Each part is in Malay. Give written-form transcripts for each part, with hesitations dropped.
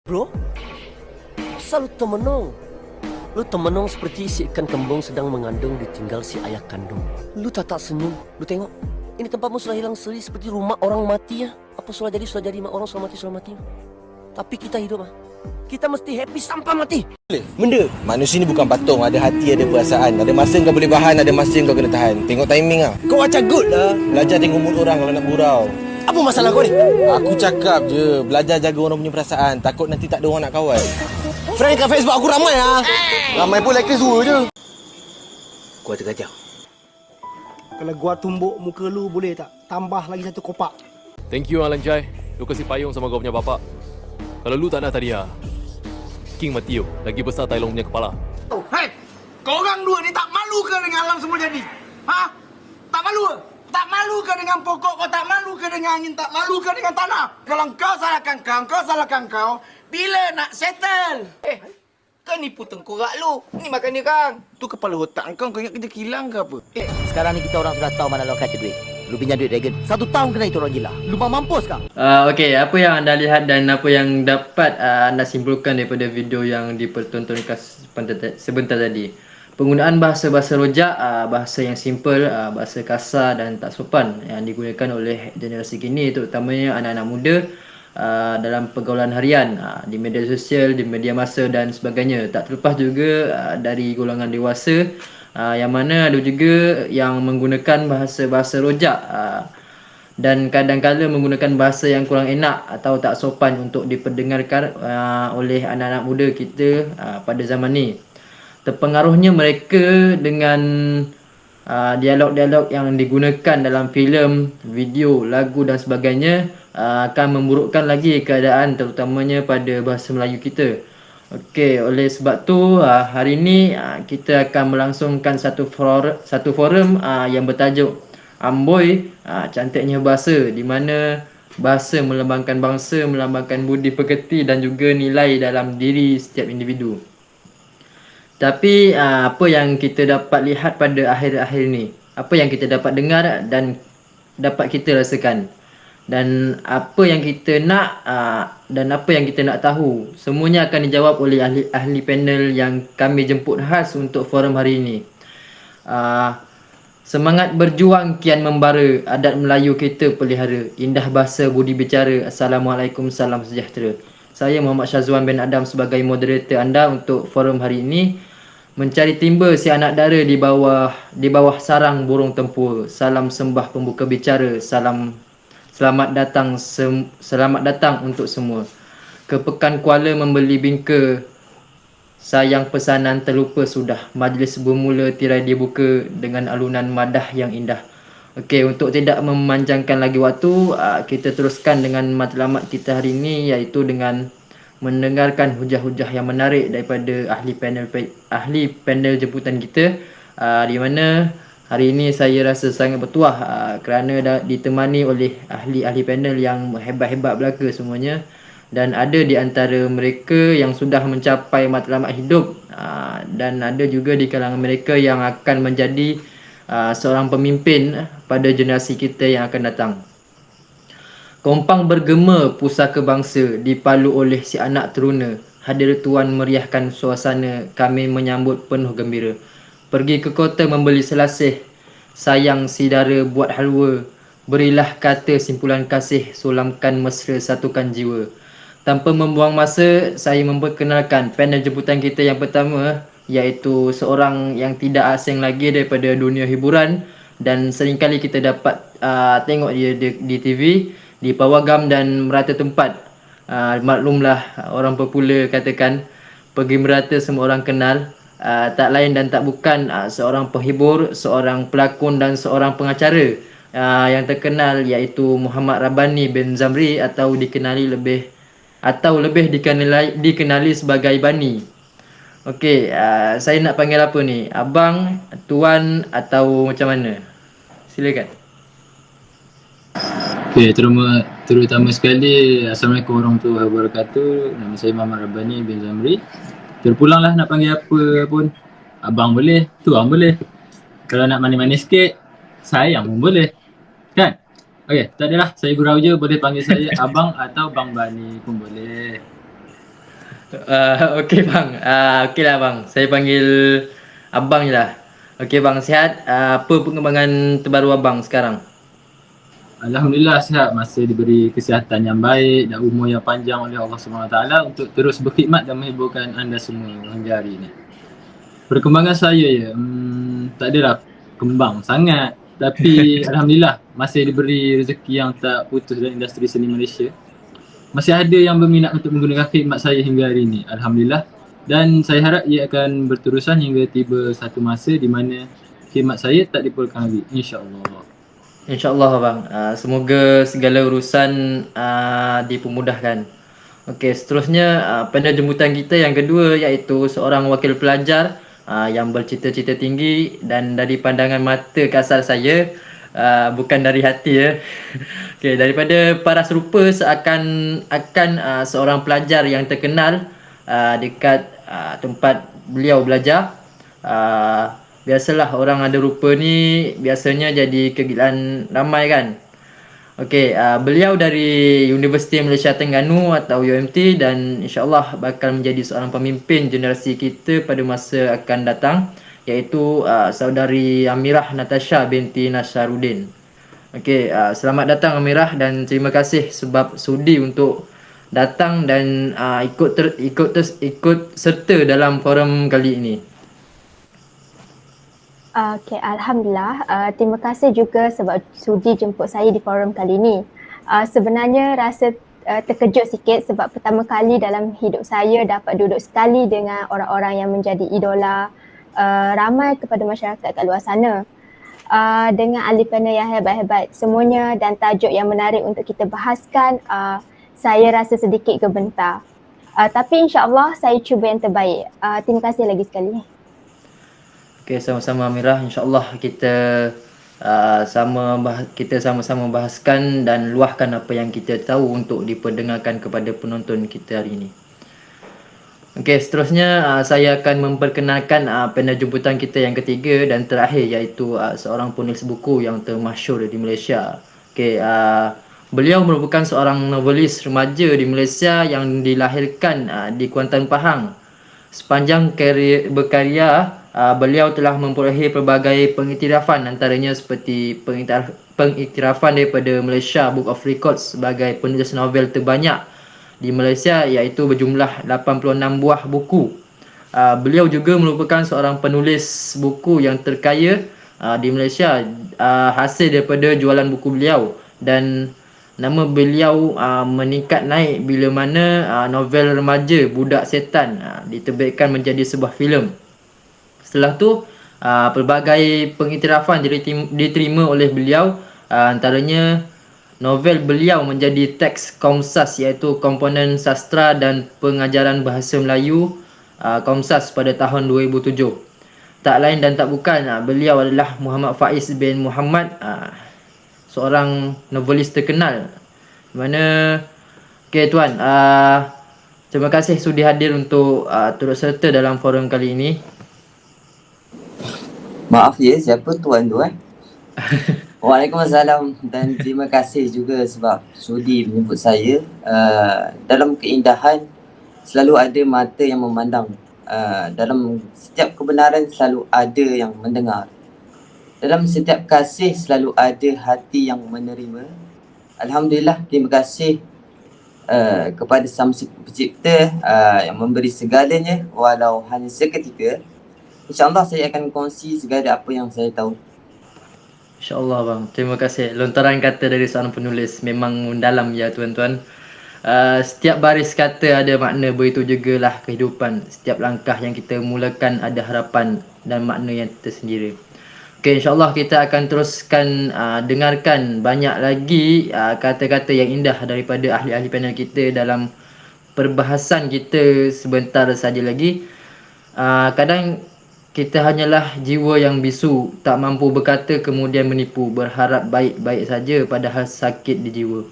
Bro, asal lu temenong. Lu temenong seperti si ikan kembung sedang mengandung ditinggal si ayah kandung. Lu tak senyum, lu tengok. Ini tempatmu sudah hilang seri seperti rumah orang mati ya. Apa sudah jadi orang sudah mati. Tapi kita hidup kita mesti happy sampai mati. Benda manusia ni bukan patung. Ada hati, ada perasaan. Ada masa kau boleh bahan, ada masa kau kena tahan. Tengok timing lah. Kau macam good lah. Belajar tengok mulut orang kalau nak gurau. Apa masalah kau ni? Aku cakap je, belajar jaga orang punya perasaan. Takut nanti tak ada orang nak kawal. Friend kat Facebook aku ramai lah. Ramai pun like semua je. Gua tergajah. Kalau gua tumbuk muka lu boleh tak? Tambah lagi satu kopak. Thank you Alan Jai. Lu kasih payung sama kau punya bapak. Kalau lu tak nak tadi King mati yo. Lagi besar Tai Long punya kepala. Hei, korang dua ni tak malu ke dengan alam semua jadi? Ha? Tak malu ke? Tak malu ke dengan pokok kau? Tak malu ke dengan angin? Tak malu ke dengan tanah? Kalau kau salahkan kau. Bila nak settle? Kau nipu tengkorak lu. Ni makan dia kang. Tu kepala otak kau ingat kerja kilang ke apa? Sekarang ni kita orang sudah tahu mana lo kata duit. Lu pinjam duit Dragon. 1 tahun kena itu orang gila. Lu mampus kah? Okey, apa yang anda lihat dan apa yang dapat anda simpulkan daripada video yang dipertontonkan sebentar tadi. Penggunaan bahasa-bahasa rojak, bahasa yang simple, bahasa kasar dan tak sopan yang digunakan oleh generasi kini, terutamanya anak-anak muda dalam pergaulan harian, di media sosial, di media masa dan sebagainya. Tak terlepas juga dari golongan dewasa, yang mana ada juga yang menggunakan bahasa-bahasa rojak dan kadang-kala menggunakan bahasa yang kurang enak atau tak sopan untuk diperdengarkan oleh anak-anak muda kita pada zaman ni. Terpengaruhnya mereka dengan dialog-dialog yang digunakan dalam filem, video, lagu dan sebagainya akan memburukkan lagi keadaan terutamanya pada bahasa Melayu kita. Okey, oleh sebab tu hari ini kita akan melangsungkan satu forum yang bertajuk Amboi Cantiknya Bahasa, di mana bahasa melambangkan bangsa, melambangkan budi pekerti dan juga nilai dalam diri setiap individu. Tapi apa yang kita dapat lihat pada akhir-akhir ni, apa yang kita dapat dengar dan dapat kita rasakan, dan apa yang kita nak dan apa yang kita nak tahu, semuanya akan dijawab oleh ahli panel yang kami jemput khas untuk forum hari ini. Semangat berjuang kian membara, adat Melayu kita pelihara, indah bahasa budi bicara. Assalamualaikum, salam sejahtera. Saya Muhammad Syazwan bin Adam sebagai moderator anda untuk forum hari ini. Mencari timba si anak dara di bawah sarang burung tempur. Salam sembah pembuka bicara. Selamat datang untuk semua. Ke Pekan Kuala membeli bingka. Sayang pesanan terlupa sudah. Majlis bermula tirai dibuka dengan alunan madah yang indah. Okey, untuk tidak memanjangkan lagi waktu, kita teruskan dengan matlamat kita hari ini, iaitu dengan mendengarkan hujah-hujah yang menarik daripada ahli panel jemputan kita, di mana hari ini saya rasa sangat bertuah kerana ditemani oleh ahli-ahli panel yang hebat-hebat belaka semuanya, dan ada di antara mereka yang sudah mencapai matlamat hidup, dan ada juga di kalangan mereka yang akan menjadi seorang pemimpin pada generasi kita yang akan datang. Kompang bergema pusaka bangsa dipalu oleh si anak teruna. Hadir tuan meriahkan suasana, kami menyambut penuh gembira. Pergi ke kota membeli selasih, sayang si dara buat halwa. Berilah kata simpulan kasih, sulamkan mesra satukan jiwa. Tanpa membuang masa, saya memperkenalkan panel jemputan kita yang pertama, iaitu seorang yang tidak asing lagi daripada dunia hiburan dan seringkali kita dapat tengok dia di TV, di pawagam dan merata tempat. Maklumlah, orang popular katakan pergi merata semua orang kenal. Tak lain dan tak bukan seorang penghibur, seorang pelakon dan seorang pengacara yang terkenal, iaitu Muhammad Rabbani bin Zamri atau lebih dikenali sebagai Bani. Okey, saya nak panggil apa ni? Abang, tuan atau macam mana? Silakan. Okay, terutama sekali Assalamualaikum warahmatullahi wabarakatuh. Nama saya Muhammad Rabbani bin Zamri. Terpulanglah nak panggil apa pun. Abang boleh, tuan boleh. Kalau nak manis-manis sikit, sayang pun boleh. Kan? Okay, tak adalah, saya gurau je, boleh panggil saya Abang atau Bang Bani pun boleh. Okey bang. Okey lah bang. Saya panggil abang je lah. Okey bang, sihat. Apa perkembangan terbaru abang sekarang? Alhamdulillah sihat, masih diberi kesihatan yang baik dan umur yang panjang oleh Allah SWT untuk terus berkhidmat dan menghiburkan anda semua hingga hari ini. Perkembangan saya ya, tak adalah kembang sangat. Tapi Alhamdulillah masih diberi rezeki yang tak putus dalam industri seni Malaysia. Masih ada yang berminat untuk menggunakan khidmat saya hingga hari ini. Alhamdulillah. Dan saya harap ia akan berterusan hingga tiba satu masa di mana khidmat saya tak diperlukan lagi. InsyaAllah. InsyaAllah bang. Semoga segala urusan dipermudahkan. Okey, seterusnya panel jemputan kita yang kedua iaitu seorang wakil pelajar yang bercita-cita tinggi dan dari pandangan mata kasar saya, bukan dari hati ya. Okey, daripada paras rupa akan seorang pelajar yang terkenal dekat tempat beliau belajar. Biasalah orang ada rupa ni biasanya jadi kegilaan ramai kan. Okey, beliau dari Universiti Malaysia Terengganu atau UMT dan insya-Allah bakal menjadi seorang pemimpin generasi kita pada masa akan datang, iaitu saudari Amirah Natasha binti Nasharuddin. Okey, selamat datang Amirah dan terima kasih sebab sudi untuk datang dan ikut serta dalam forum kali ini. Okay, Alhamdulillah. Terima kasih juga sebab sudi jemput saya di forum kali ini. Sebenarnya rasa terkejut sikit sebab pertama kali dalam hidup saya dapat duduk sekali dengan orang-orang yang menjadi idola ramai kepada masyarakat kat luar sana. Dengan ahli panel yang hebat-hebat semuanya dan tajuk yang menarik untuk kita bahaskan, saya rasa sedikit gebentar. Tapi insya-Allah saya cuba yang terbaik. Terima kasih lagi sekali. Okey, sama-sama Amirah. InsyaAllah kita sama-sama bahaskan dan luahkan apa yang kita tahu untuk diperdengarkan kepada penonton kita hari ini. Okey, seterusnya saya akan memperkenalkan panel jemputan kita yang ketiga dan terakhir iaitu seorang penulis buku yang termasyhur di Malaysia. Okey, beliau merupakan seorang novelis remaja di Malaysia yang dilahirkan di Kuantan Pahang. Sepanjang berkarya, beliau telah memperolehi pelbagai pengiktirafan, antaranya seperti pengiktirafan daripada Malaysia Book of Records sebagai penulis novel terbanyak di Malaysia iaitu berjumlah 86 buah buku. Beliau juga merupakan seorang penulis buku yang terkaya di Malaysia hasil daripada jualan buku beliau, dan nama beliau meningkat naik bila mana novel remaja Budak Setan diterbitkan menjadi sebuah filem. Setelah tu pelbagai pengiktirafan diterima oleh beliau, antaranya novel beliau menjadi teks Komsas iaitu Komponen Sastra dan Pengajaran Bahasa Melayu Komsas pada tahun 2007. Tak lain dan tak bukan, beliau adalah Muhammad Faiz bin Muhammad, seorang novelis terkenal. Mana okey tuan, terima kasih sudi hadir untuk turut serta dalam forum kali ini. Maaf ya, siapa tuan tu Waalaikumsalam dan terima kasih juga sebab sudi menjemput saya. Dalam keindahan selalu ada mata yang memandang. Dalam setiap kebenaran selalu ada yang mendengar. Dalam setiap kasih selalu ada hati yang menerima. Alhamdulillah, terima kasih kepada Sang Pencipta yang memberi segalanya walau hanya seketika. InsyaAllah saya akan kongsi segala apa yang saya tahu. InsyaAllah bang, terima kasih. Lontaran kata dari seorang penulis memang mendalam ya tuan-tuan. Setiap baris kata ada makna, begitu juga lah kehidupan. Setiap langkah yang kita mulakan ada harapan dan makna yang tersendiri. Okay, insyaAllah kita akan teruskan dengarkan banyak lagi kata-kata yang indah daripada ahli-ahli panel kita dalam perbahasan kita sebentar saja lagi. Kadang kita hanyalah jiwa yang bisu, tak mampu berkata kemudian menipu, berharap baik-baik saja padahal sakit di jiwa.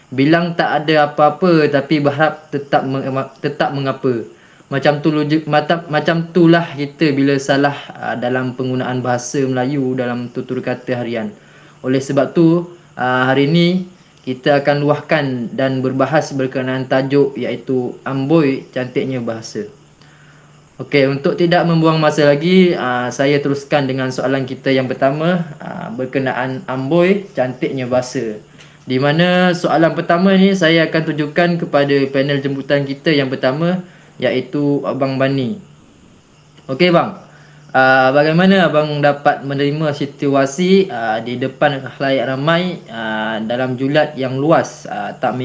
Bilang tak ada apa-apa tapi berharap tetap mengapa. Macam itulah kita bila salah dalam penggunaan bahasa Melayu dalam tutur kata harian. Oleh sebab tu hari ini kita akan luahkan dan berbahas berkenaan tajuk iaitu Amboi Cantiknya Bahasa. Okey, untuk tidak membuang masa lagi, saya teruskan dengan soalan kita yang pertama berkenaan Amboi Cantiknya Bahasa. Di mana soalan pertama ni saya akan tunjukkan kepada panel jemputan kita yang pertama iaitu Abang Bani. Okey bang, bagaimana abang dapat menerima situasi di depan khalayak ramai dalam julat yang luas, tak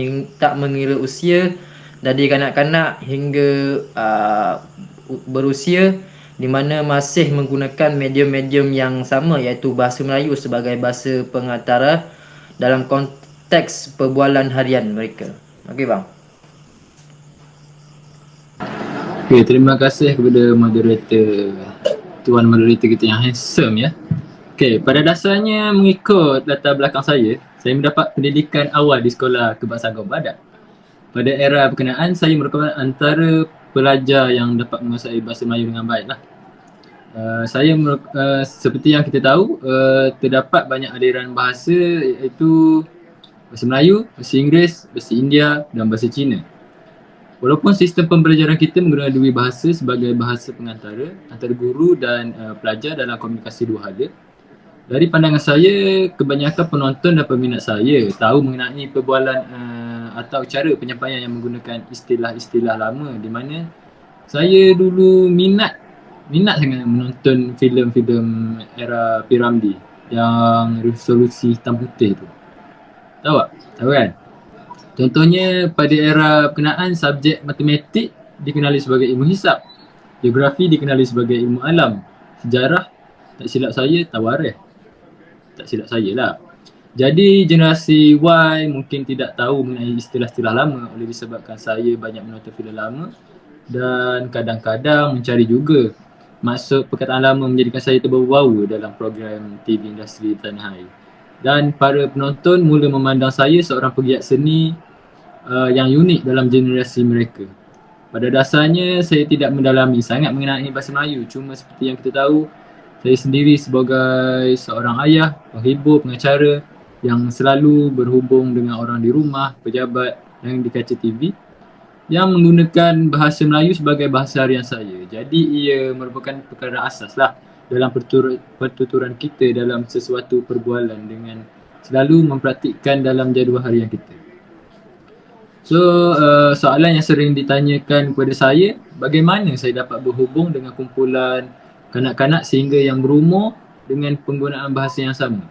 mengira usia, dari kanak-kanak hingga berusia, di mana masih menggunakan medium-medium yang sama iaitu bahasa Melayu sebagai bahasa pengantara dalam konteks perbualan harian mereka. Okey bang. Okay, terima kasih kepada tuan moderator kita yang handsome ya. Okay, pada dasarnya mengikut latar belakang saya mendapat pendidikan awal di sekolah Kebangsaan Badak. Pada era berkenaan, saya merupakan antara pelajar yang dapat menguasai bahasa Melayu dengan baik lah. Seperti yang kita tahu, terdapat banyak aliran bahasa iaitu bahasa Melayu, bahasa Inggeris, bahasa India dan bahasa Cina. Walaupun sistem pembelajaran kita menggunakan dua bahasa sebagai bahasa pengantara antara guru dan pelajar dalam komunikasi dua hala, dari pandangan saya, kebanyakan penonton dan peminat saya tahu mengenai perbualan atau cara penyampaian yang menggunakan istilah-istilah lama, di mana saya dulu minat sangat menonton filem-filem era Piramli yang resolusi hitam putih tu. Tahu tak? Tahu kan? Contohnya pada era berkenaan, subjek matematik dikenali sebagai ilmu hisab, geografi dikenali sebagai ilmu alam, sejarah tak silap saya tawarikh. Tak silap saya lah. Jadi generasi Y mungkin tidak tahu mengenai istilah-istilah lama oleh disebabkan saya banyak menonton filem lama dan kadang-kadang mencari juga. Maksud perkataan lama menjadikan saya terbau-bau dalam program TV industri tanah air. Dan para penonton mula memandang saya seorang pegiat seni yang unik dalam generasi mereka. Pada dasarnya saya tidak mendalami sangat mengenai bahasa Melayu. Cuma seperti yang kita tahu, saya sendiri sebagai seorang ayah, penghibur, pengacara yang selalu berhubung dengan orang di rumah, pejabat yang di kaca TV yang menggunakan bahasa Melayu sebagai bahasa harian saya. Jadi ia merupakan perkara asas lah dalam pertuturan kita dalam sesuatu perbualan dengan selalu mempraktikkan dalam jadual harian kita. So, soalan yang sering ditanyakan kepada saya, bagaimana saya dapat berhubung dengan kumpulan kanak-kanak sehingga yang berumur dengan penggunaan bahasa yang sama.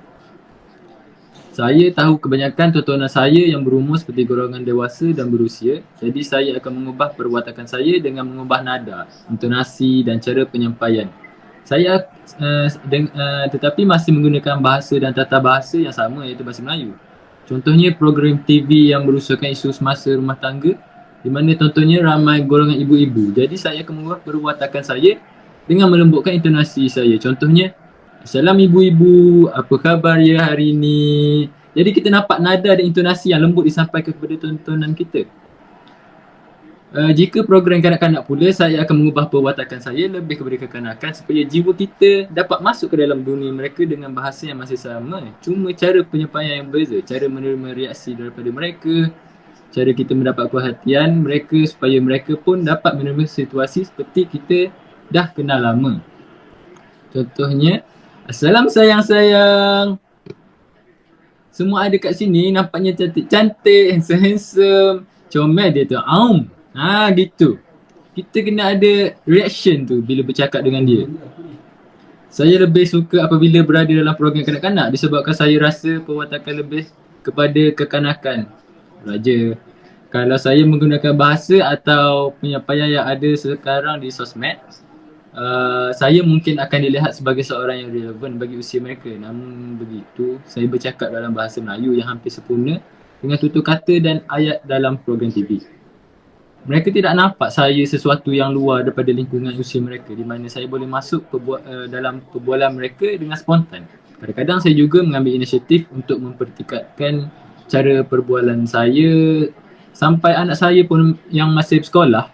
Saya tahu kebanyakan tontonan saya yang berumur seperti golongan dewasa dan berusia, jadi saya akan mengubah perwatakan saya dengan mengubah nada, intonasi dan cara penyampaian. Saya tetapi masih menggunakan bahasa dan tata bahasa yang sama iaitu bahasa Melayu. Contohnya program TV yang berusahakan isu semasa rumah tangga di mana tontonnya ramai golongan ibu-ibu. Jadi saya akan mengubah perwatakan saya dengan melembutkan intonasi saya. Contohnya, "Salam ibu-ibu, apa khabar ya hari ini?" Jadi kita nampak nada dan intonasi yang lembut disampaikan kepada tontonan kita. Jika program kanak-kanak pula, saya akan mengubah perwatakan saya lebih kepada kekanakan supaya jiwa kita dapat masuk ke dalam dunia mereka dengan bahasa yang masih sama. Cuma cara penyampaian yang berbeza, cara menerima reaksi daripada mereka, cara kita mendapat perhatian mereka supaya mereka pun dapat menerima situasi seperti kita dah kenal lama. Contohnya, "Assalam sayang-sayang. Semua ada kat sini nampaknya cantik-cantik, handsome-handsome. Comel dia tu. Aum." Gitu. Kita kena ada reaction tu bila bercakap dengan dia. Saya lebih suka apabila berada dalam program kanak-kanak disebabkan saya rasa perwatakan lebih kepada kekanakan. Raja. Kalau saya menggunakan bahasa atau penyampaian yang ada sekarang di sosmed, saya mungkin akan dilihat sebagai seorang yang relevan bagi usia mereka. Namun begitu, saya bercakap dalam bahasa Melayu yang hampir sempurna dengan tutur kata dan ayat dalam program TV. Mereka tidak nampak saya sesuatu yang luar daripada lingkungan usia mereka di mana saya boleh masuk dalam perbualan mereka dengan spontan. Kadang-kadang saya juga mengambil inisiatif untuk mempertingkatkan cara perbualan saya sampai anak saya pun yang masih bersekolah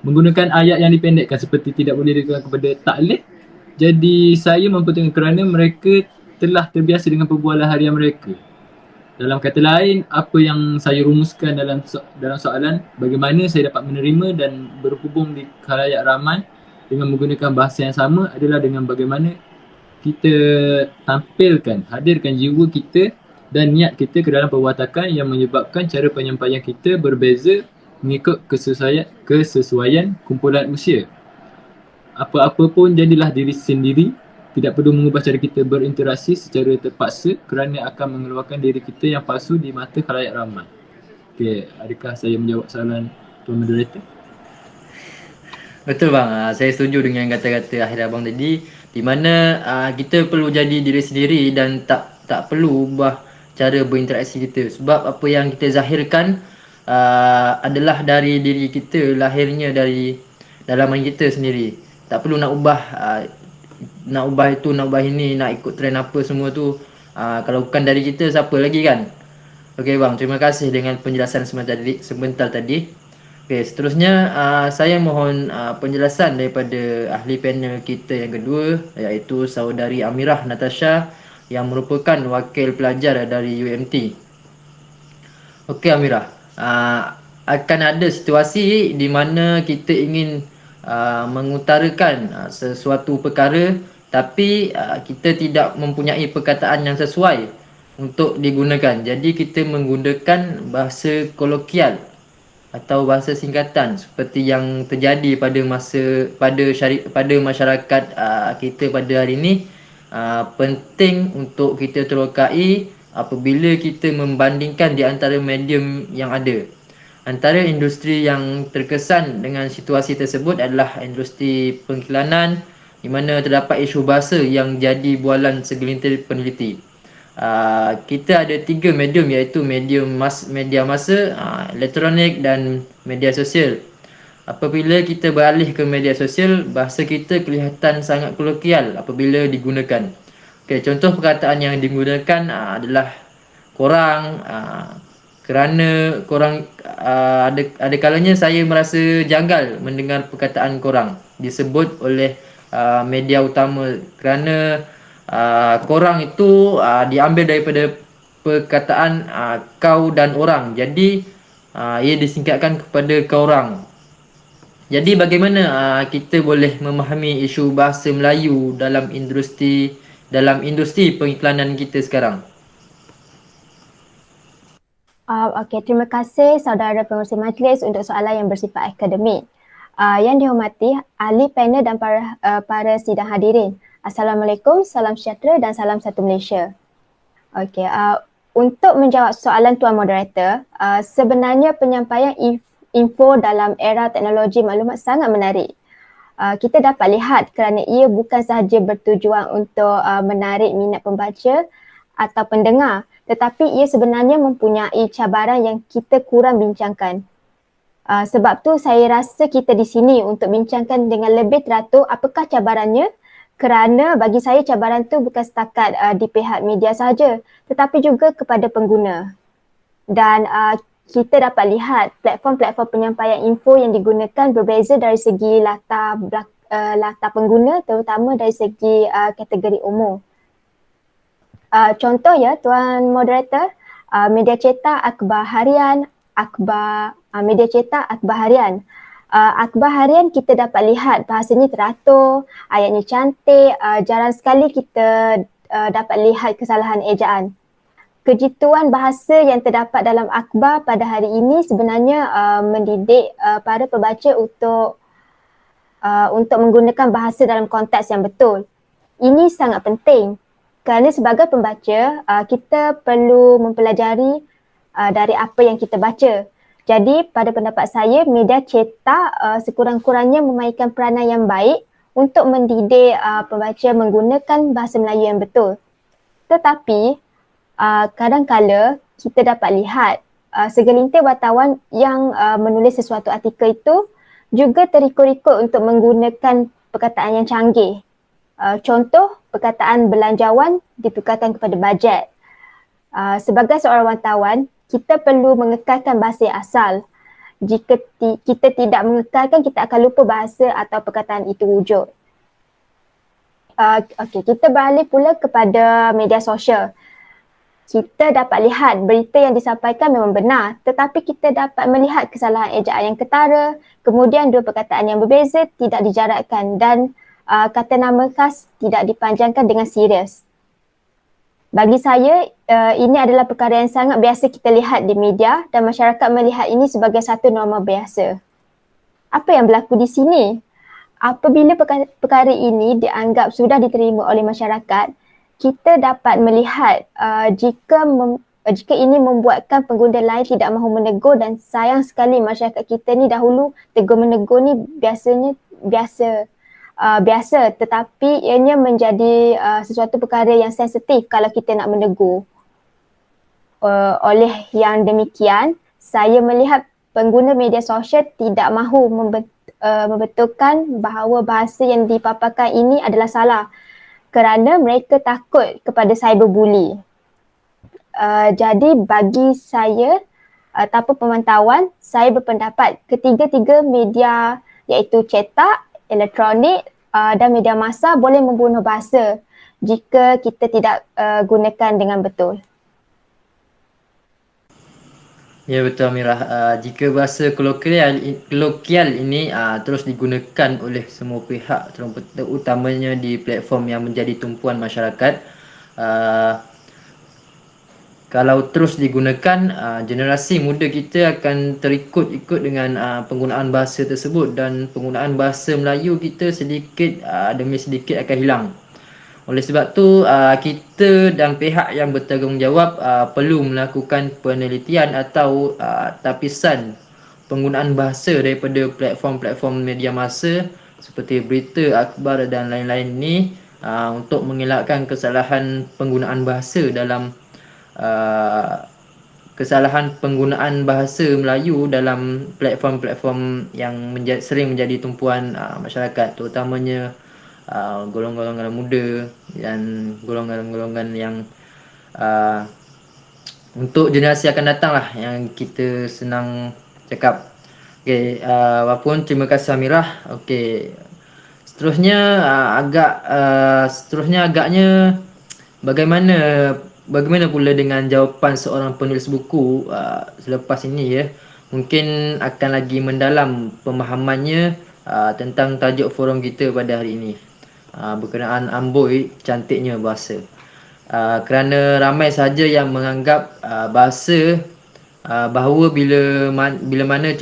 menggunakan ayat yang dipendekkan seperti tidak boleh digunakan kepada taklid. Jadi saya mempertengahkan kerana mereka telah terbiasa dengan perbualan harian mereka. Dalam kata lain, apa yang saya rumuskan dalam soalan, bagaimana saya dapat menerima dan berhubung di khalayak ramai dengan menggunakan bahasa yang sama adalah dengan bagaimana kita tampilkan, hadirkan jiwa kita dan niat kita ke dalam perwatakan yang menyebabkan cara penyampaian kita berbeza mengikut kesesuaian kumpulan usia. Apa-apa pun jadilah diri sendiri, tidak perlu mengubah cara kita berinteraksi secara terpaksa kerana akan mengeluarkan diri kita yang palsu di mata khalayak ramai. Okey, adakah saya menjawab soalan Tuan Moderator? Betul bang, saya setuju dengan kata-kata akhir abang tadi, di mana kita perlu jadi diri sendiri dan tak perlu ubah cara berinteraksi kita, sebab apa yang kita zahirkan adalah dari diri kita, lahirnya dari dalaman kita sendiri. Tak perlu nak ubah nak ubah itu, nak ubah ini, nak ikut trend apa semua tu. Kalau bukan dari kita, siapa lagi kan? Okey bang, terima kasih dengan penjelasan sebentar tadi. Okey, seterusnya saya mohon penjelasan daripada ahli panel kita yang kedua, iaitu saudari Amirah Natasha yang merupakan wakil pelajar dari UMT. Okey Amirah, akan ada situasi di mana kita ingin mengutarakan sesuatu perkara, tapi kita tidak mempunyai perkataan yang sesuai untuk digunakan. Jadi kita menggunakan bahasa kolokial atau bahasa singkatan seperti yang terjadi pada masyarakat kita pada hari ini. Penting untuk kita terokai apabila kita membandingkan di antara medium yang ada. Antara industri yang terkesan dengan situasi tersebut adalah industri pengiklanan, di mana terdapat isu bahasa yang jadi bualan segelintir peneliti. Kita ada 3 medium, iaitu media massa, elektronik dan media sosial. Apabila kita beralih ke media sosial, bahasa kita kelihatan sangat kolokial apabila digunakan. Okay, contoh perkataan yang digunakan adalah korang, kerana korang, ada kalanya saya merasa janggal mendengar perkataan korang disebut oleh media utama kerana korang itu diambil daripada perkataan kau dan orang. Jadi ia disingkatkan kepada korang. Jadi bagaimana kita boleh memahami isu bahasa Melayu dalam industri pengiklanan kita sekarang? Okey, terima kasih saudara pengurusi majlis untuk soalan yang bersifat akademik. Yang dihormati ahli panel dan para sidang hadirin. Assalamualaikum, salam sejahtera dan salam satu Malaysia. Okey, untuk menjawab soalan Tuan Moderator, sebenarnya penyampaian info dalam era teknologi maklumat sangat menarik. Kita dapat lihat kerana ia bukan sahaja bertujuan untuk menarik minat pembaca atau pendengar, tetapi ia sebenarnya mempunyai cabaran yang kita kurang bincangkan. Sebab tu saya rasa kita di sini untuk bincangkan dengan lebih teratur apakah cabarannya, kerana bagi saya cabaran tu bukan setakat di pihak media sahaja, tetapi juga kepada pengguna. Dan kita dapat lihat platform-platform penyampaian info yang digunakan berbeza dari segi latar pengguna, terutama dari segi kategori umur. Contoh ya Tuan Moderator, media cetak Akhbar Harian, media cetak Akhbar Harian. Akhbar Harian kita dapat lihat bahasanya teratur, ayatnya cantik, jarang sekali kita dapat lihat kesalahan ejaan. Kejituan bahasa yang terdapat dalam akhbar pada hari ini sebenarnya mendidik para pembaca untuk menggunakan bahasa dalam konteks yang betul. Ini sangat penting kerana sebagai pembaca kita perlu mempelajari dari apa yang kita baca. Jadi pada pendapat saya media cetak sekurang-kurangnya memainkan peranan yang baik untuk mendidik pembaca menggunakan bahasa Melayu yang betul. Tetapi kadang-kala kita dapat lihat segelintir wartawan yang menulis sesuatu artikel itu juga terikut-ikut untuk menggunakan perkataan yang canggih. Contoh, perkataan belanjawan ditukarkan kepada bajet. Sebagai seorang wartawan, kita perlu mengekalkan bahasa yang asal. Jika kita tidak mengekalkan, kita akan lupa bahasa atau perkataan itu wujud. Okey, kita beralih pula kepada media sosial. kita dapat lihat berita yang disampaikan memang benar, tetapi kita dapat melihat kesalahan ejaan yang ketara, kemudian dua perkataan yang berbeza tidak dijarakkan dan kata nama khas tidak dipanjangkan dengan serius. Bagi saya, ini adalah perkara yang sangat biasa kita lihat di media dan masyarakat melihat ini sebagai satu norma biasa. Apa yang berlaku di sini? Apabila perkara ini dianggap sudah diterima oleh masyarakat, kita dapat melihat jika ini membuatkan pengguna lain tidak mahu menegur, dan sayang sekali masyarakat kita ni dahulu tegur menegur ni biasa, tetapi ianya menjadi sesuatu perkara yang sensitif kalau kita nak menegur. Oleh yang demikian, saya melihat pengguna media sosial tidak mahu membetulkan bahawa bahasa yang dipaparkan ini adalah salah kerana mereka takut kepada cyberbully. Jadi bagi saya, tanpa pemantauan, saya berpendapat ketiga-tiga media iaitu cetak, elektronik dan media massa boleh membunuh bahasa jika kita tidak gunakan dengan betul. Ya betul Amirah, jika bahasa kolokvial ini terus digunakan oleh semua pihak, terutamanya di platform yang menjadi tumpuan masyarakat, kalau terus digunakan, generasi muda kita akan terikut-ikut dengan penggunaan bahasa tersebut, dan penggunaan bahasa Melayu kita sedikit demi sedikit akan hilang. Oleh sebab tu, kita dan pihak yang bertanggungjawab perlu melakukan penelitian atau tapisan penggunaan bahasa daripada platform-platform media massa seperti berita, akhbar dan lain-lain ini, untuk mengelakkan kesalahan penggunaan bahasa dalam kesalahan penggunaan bahasa Melayu dalam platform-platform yang sering menjadi tumpuan masyarakat, terutamanya golongan-golongan muda dan golongan-golongan yang untuk generasi akan datang lah, yang kita senang cakap. Okey, walaupun terima kasih Amirah. Okey, seterusnya agaknya bagaimana pula dengan jawapan seorang penulis buku selepas ini ya. Mungkin akan lagi mendalam pemahamannya tentang tajuk forum kita pada hari ini, berkenaan amboi cantiknya bahasa. Kerana ramai saja yang menganggap bahasa bahawa bila mana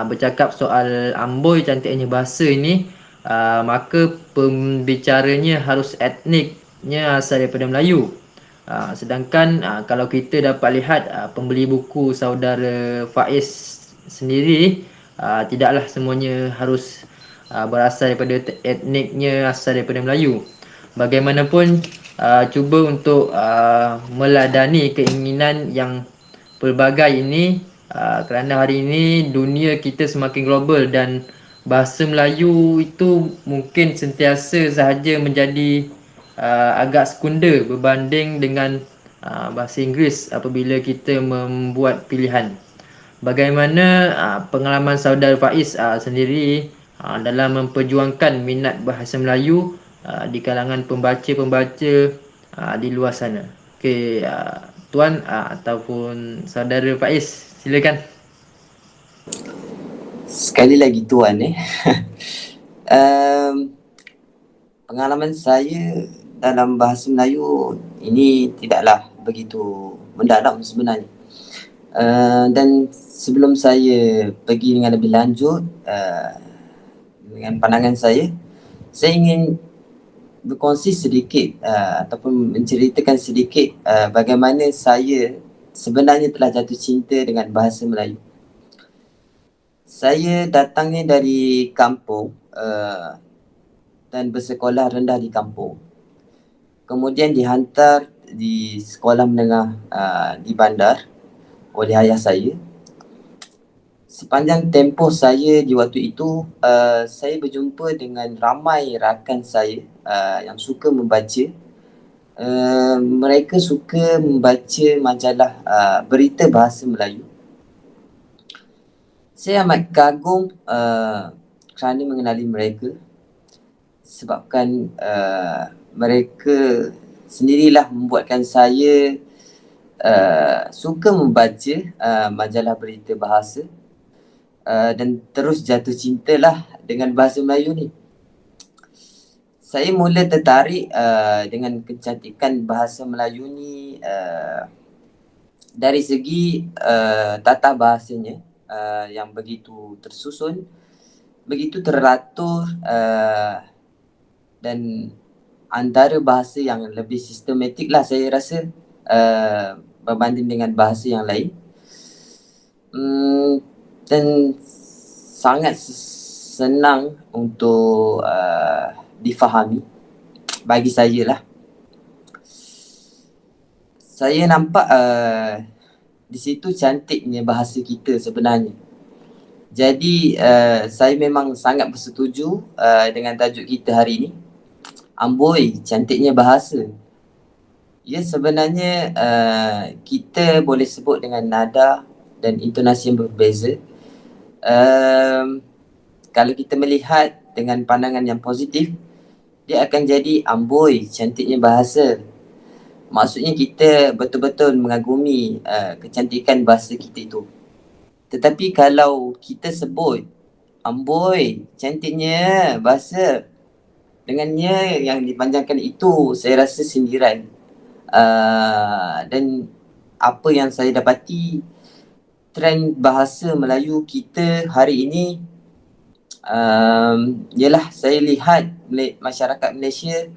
bercakap soal amboi cantiknya bahasa ini, maka pembicaranya harus etniknya asal daripada Melayu. Sedangkan kalau kita dapat lihat pembeli buku saudara Faiz sendiri, tidaklah semuanya harus berasal daripada etniknya asal daripada Melayu. Bagaimanapun, cuba untuk meladani keinginan yang pelbagai ini, kerana hari ini dunia kita semakin global dan bahasa Melayu itu mungkin sentiasa sahaja menjadi agak sekunder berbanding dengan bahasa Inggeris apabila kita membuat pilihan. Bagaimana pengalaman saudara Faiz sendiri dalam memperjuangkan minat bahasa Melayu di kalangan pembaca-pembaca di luar sana? Okey, Tuan ataupun saudara Faiz, silakan. Sekali lagi Tuan pengalaman saya dalam bahasa Melayu ini tidaklah begitu mendalam sebenarnya. Dan sebelum saya pergi dengan lebih lanjut dengan pandangan saya ingin berkongsi sedikit ataupun menceritakan sedikit bagaimana saya sebenarnya telah jatuh cinta dengan bahasa Melayu. Saya datangnya dari kampung dan bersekolah rendah di kampung. Kemudian dihantar di sekolah menengah di bandar oleh ayah saya. Sepanjang tempoh saya di waktu itu, saya berjumpa dengan ramai rakan saya yang suka membaca. Mereka suka membaca majalah berita bahasa Melayu. Saya amat kagum kerana mengenali mereka, sebabkan mereka sendirilah membuatkan saya suka membaca majalah berita bahasa dan terus jatuh cintalah dengan bahasa Melayu ni. Saya mula tertarik dengan kecantikan bahasa Melayu ni dari segi tata bahasanya yang begitu tersusun, begitu teratur dan antara bahasa yang lebih sistematik lah saya rasa berbanding dengan bahasa yang lain. Dan sangat senang untuk difahami bagi saya lah. Saya nampak di situ cantiknya bahasa kita sebenarnya. Jadi saya memang sangat bersetuju dengan tajuk kita hari ini. Amboi, cantiknya bahasa. Ya, sebenarnya kita boleh sebut dengan nada dan intonasi yang berbeza. Kalau kita melihat dengan pandangan yang positif, dia akan jadi amboi, cantiknya bahasa. Maksudnya kita betul-betul mengagumi kecantikan bahasa kita itu. Tetapi kalau kita sebut amboi, cantiknya bahasa, dengannya yang dipanjangkan itu, saya rasa sindiran. Dan apa yang saya dapati, trend bahasa Melayu kita hari ini ialah saya lihat masyarakat Malaysia,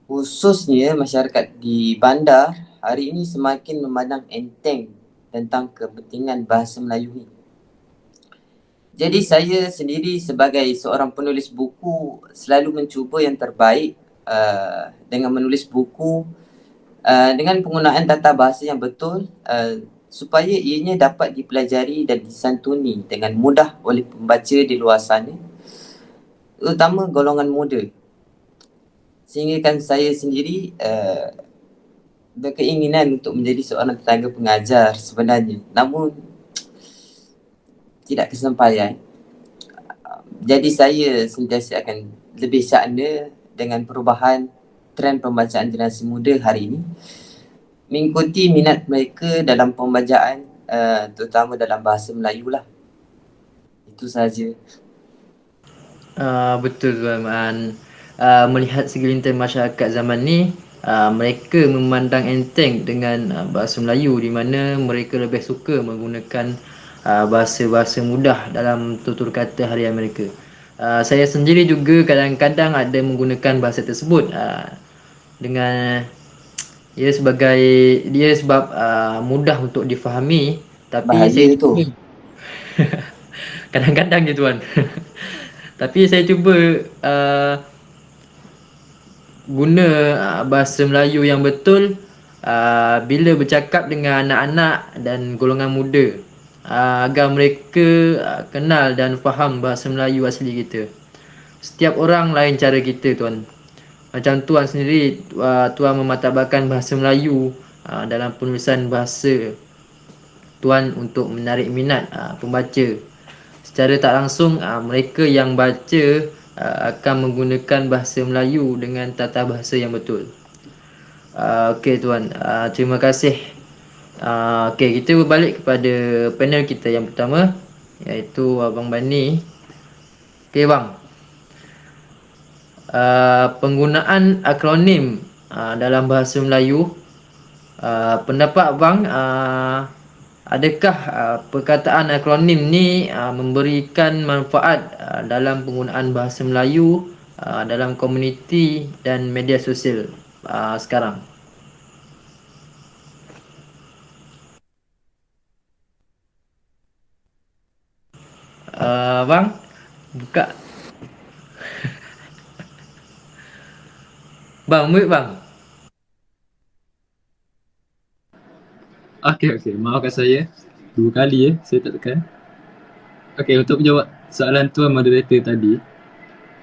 khususnya masyarakat di bandar, hari ini semakin memandang enteng tentang kepentingan bahasa Melayu ni. Jadi saya sendiri sebagai seorang penulis buku selalu mencuba yang terbaik dengan menulis buku dengan penggunaan tata bahasa yang betul supaya ianya dapat dipelajari dan disantuni dengan mudah oleh pembaca di luar sana, terutama golongan muda. Sehingga kan saya sendiri berkeinginan untuk menjadi seorang tenaga pengajar sebenarnya, namun tidak kesampaian. Jadi saya sentiasa akan lebih syakna dengan perubahan trend pembacaan generasi muda hari ini, mengikuti minat mereka dalam pembacaan terutama dalam bahasa Melayu lah. Itu sahaja. Betul Tuan Maan. Melihat segelintir masyarakat zaman ni, mereka memandang enteng dengan bahasa Melayu, di mana mereka lebih suka menggunakan bahasa-bahasa mudah dalam tutur kata harian mereka. Saya sendiri juga kadang-kadang ada menggunakan bahasa tersebut dengan sebab mudah untuk difahami, tapi Bahaya saya tu. kadang-kadang je Tuan. Tapi saya cuba guna bahasa Melayu yang betul bila bercakap dengan anak-anak dan golongan muda, agar mereka kenal dan faham bahasa Melayu asli kita. Setiap orang lain cara kita Tuan. Macam Tuan sendiri, Tuan mematahbahkan bahasa Melayu dalam penulisan bahasa Tuan untuk menarik minat pembaca. Secara tak langsung mereka yang baca akan menggunakan bahasa Melayu dengan tata bahasa yang betul. Okey Tuan, terima kasih. Okey, kita berbalik kepada panel kita yang pertama, iaitu Abang Bani. Okey bang, penggunaan akronim dalam bahasa Melayu, pendapat abang, adakah perkataan akronim ni memberikan manfaat dalam penggunaan bahasa Melayu dalam komuniti dan media sosial sekarang? Bang, buka. Bang, mute bang. Okey, maafkan saya. 2 kali saya tak tekan. Okey, untuk menjawab soalan Tuan Moderator tadi,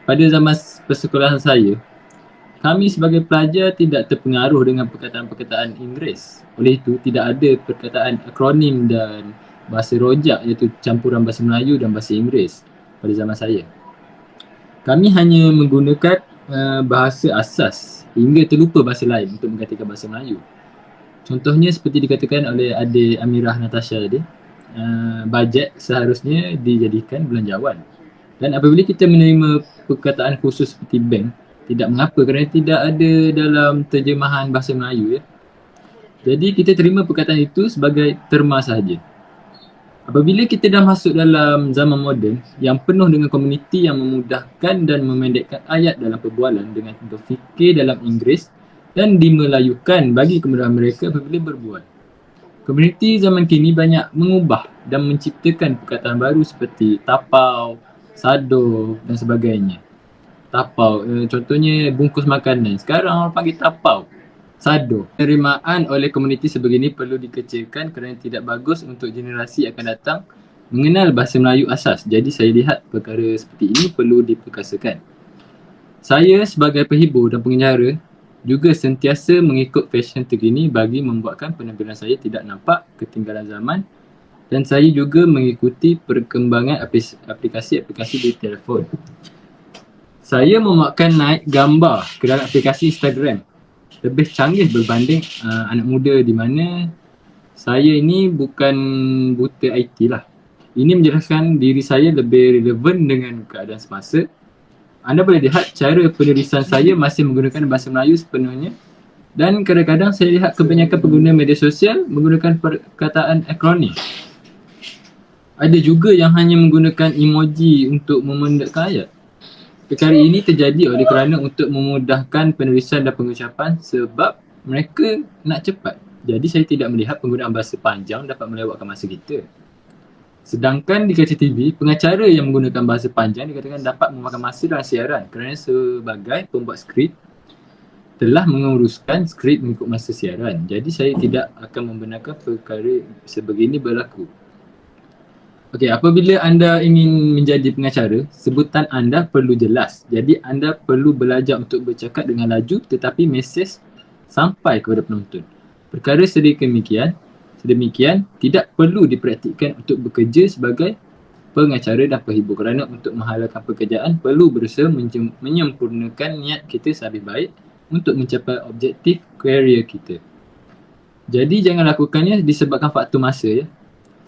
pada zaman persekolahan saya, kami sebagai pelajar tidak terpengaruh dengan perkataan-perkataan Inggeris. Oleh itu, tidak ada perkataan akronim dan bahasa rojak, iaitu campuran bahasa Melayu dan bahasa Inggeris pada zaman saya. Kami hanya menggunakan bahasa asas hingga terlupa bahasa lain untuk menggantikan bahasa Melayu. Contohnya seperti dikatakan oleh adik Amirah Natasha tadi, bajet seharusnya dijadikan belanjawan. Dan apabila kita menerima perkataan khusus seperti bank, tidak mengapa kerana tidak ada dalam terjemahan bahasa Melayu ya. Jadi kita terima perkataan itu sebagai terma sahaja. Apabila kita dah masuk dalam zaman moden yang penuh dengan komuniti yang memudahkan dan memendekkan ayat dalam perbualan dengan berfikir dalam Inggeris dan dimelayukan bagi kemudahan mereka apabila berbual. Komuniti zaman kini banyak mengubah dan menciptakan perkataan baru seperti tapau, sado dan sebagainya. Tapau, contohnya bungkus makanan. Sekarang orang panggil tapau. Sado. Penerimaan oleh komuniti sebegini perlu dikecilkan kerana tidak bagus untuk generasi akan datang mengenal bahasa Melayu asas. Jadi saya lihat perkara seperti ini perlu diperkasakan. Saya sebagai penghibur dan pengacara juga sentiasa mengikut fashion terkini bagi membuatkan penampilan saya tidak nampak ketinggalan zaman, dan saya juga mengikuti perkembangan aplikasi-aplikasi di telefon. Saya memuatkan naik gambar ke dalam aplikasi Instagram lebih canggih berbanding anak muda di mana saya ini bukan buta IT lah. Ini menjelaskan diri saya lebih relevan dengan keadaan semasa. Anda boleh lihat cara penulisan saya masih menggunakan bahasa Melayu sepenuhnya, dan kadang-kadang saya lihat kebanyakan pengguna media sosial menggunakan perkataan akronim. Ada juga yang hanya menggunakan emoji untuk memendekkan ayat. Perkara ini terjadi oleh kerana untuk memudahkan penulisan dan pengucapan sebab mereka nak cepat. Jadi saya tidak melihat penggunaan bahasa panjang dapat melewatkan masa kita. Sedangkan di kaca TV, pengacara yang menggunakan bahasa panjang dikatakan dapat memakan masa dalam siaran kerana sebagai pembuat skrip telah menguruskan skrip mengikut masa siaran. Jadi saya tidak akan membenarkan perkara sebegini berlaku. Okey, apabila anda ingin menjadi pengacara, sebutan anda perlu jelas. Jadi anda perlu belajar untuk bercakap dengan laju tetapi mesej sampai kepada penonton. Perkara sedemikian tidak perlu dipraktikkan untuk bekerja sebagai pengacara dan penghibur kerana untuk menghalalkan pekerjaan perlu berusaha menyempurnakan niat kita sehabis baik untuk mencapai objektif karier kita. Jadi jangan lakukannya disebabkan faktor masa ya.